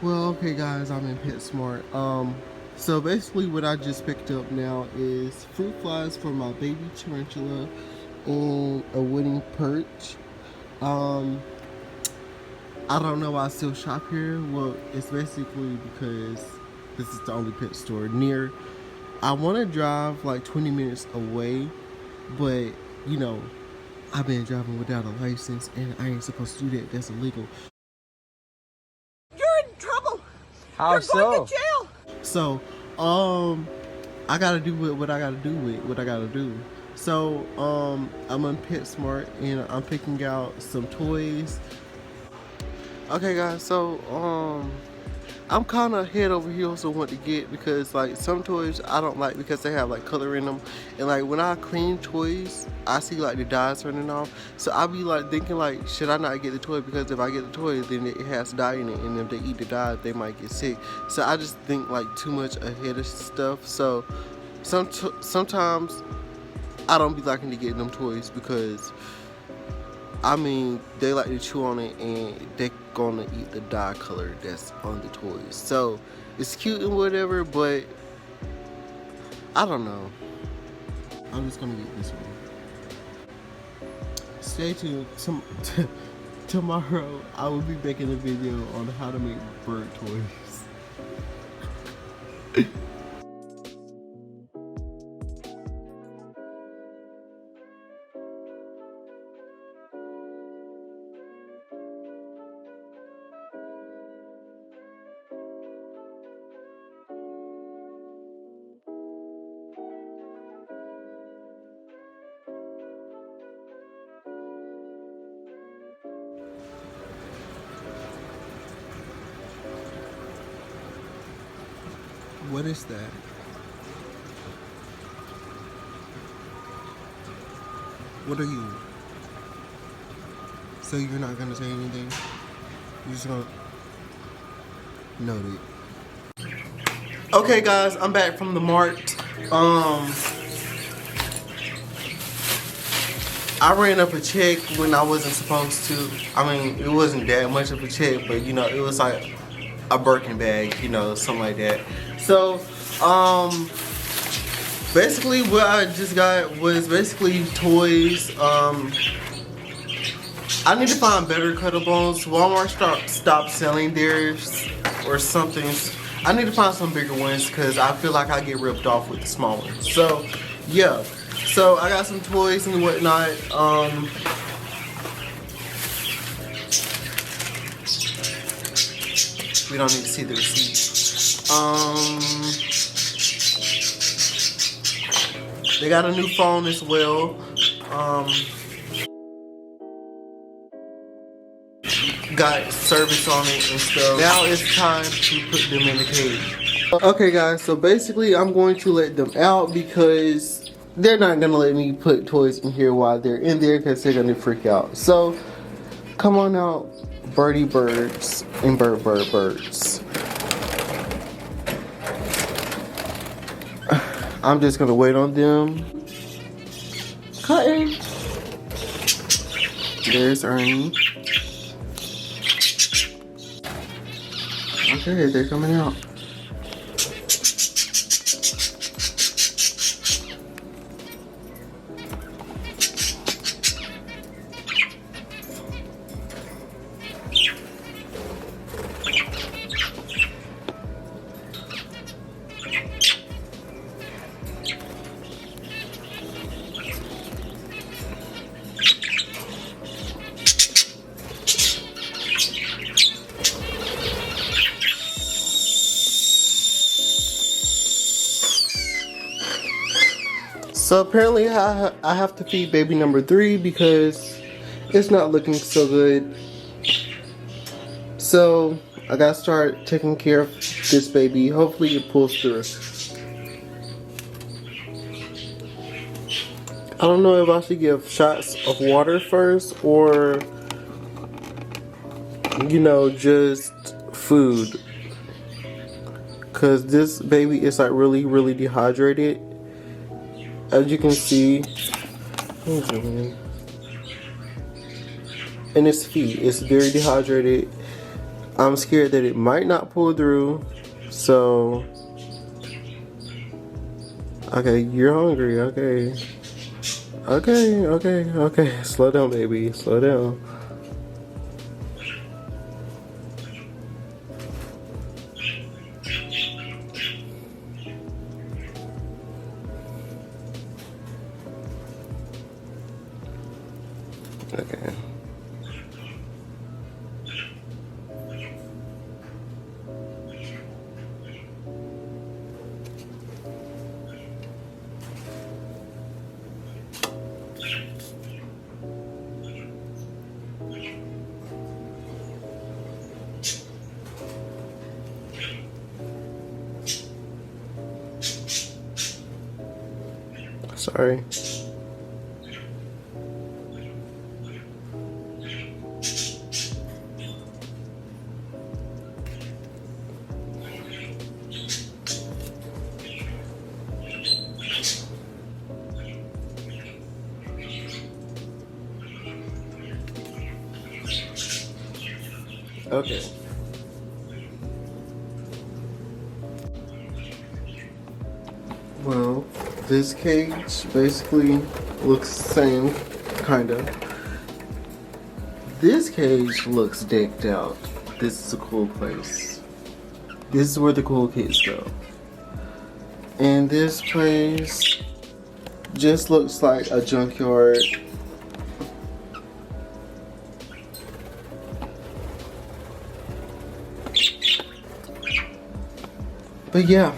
Well, okay guys, I'm in PetSmart. So basically what I just picked up now is fruit flies for my baby tarantula and a wooden perch. Um, I don't know why I still shop here. Well, it's basically because this is the only pet store near. I want to drive like 20 minutes away, but you know, I've been driving without a license and I ain't supposed to do that. That's illegal. You're in trouble. How You're so? going to jail. So, I gotta do what I gotta do with what I gotta do. So, I'm on PetSmart and I'm picking out some toys. Okay, guys. So, I'm kind of head over heels on what to get because like some toys I don't like because they have like color in them, and like when I clean toys I see like the dyes running off, so I be like thinking like should I not get the toy because if I get the toy then it has dye in it and if they eat the dye they might get sick. So I just think like too much ahead of stuff. So sometimes I don't be liking to get them toys because I mean, they like to chew on it and they're gonna eat the dye color that's on the toys. So it's cute and whatever, but I don't know. I'm just gonna get this one. Stay tuned. Tomorrow I will be making a video on how to make bird toys. What is that? What are you? So you're not gonna say anything? You're just gonna note it. Okay guys, I'm back from the mart. I ran up a check when I wasn't supposed to. I mean, it wasn't that much of a check, but you know, it was like a Birkin bag, you know, something like that. So, basically what I just got was basically toys. I need to find better cuttabones. Walmart stopped selling theirs or something. I need to find some bigger ones because I feel like I get ripped off with the small ones. So, yeah. So I got some toys and whatnot. We don't need to see the receipt. They got a new phone as well. Got service on it and stuff. Now it's time to put them in the cage. Okay guys, so basically I'm going to let them out because they're not gonna let me put toys in here while they're in there because they're gonna freak out. So come on out, birdie birds and birds. I'm just gonna wait on them. Cotton. There's Ernie. Okay, they're coming out. So apparently I have to feed baby number 3 because it's not looking so good. So I gotta start taking care of this baby. Hopefully it pulls through. I don't know if I should give shots of water first or, you know, just food. Cause this baby is like really dehydrated. As you can see, and its feet, it's very dehydrated. I'm scared that it might not pull through. So, okay, you're hungry. Okay. Okay. Slow down, baby. Slow down. Okay. Sorry. Okay. Well, this cage basically looks the same, kind of. This cage looks decked out. This is a cool place. This is where the cool kids go. And this place just looks like a junkyard. But yeah.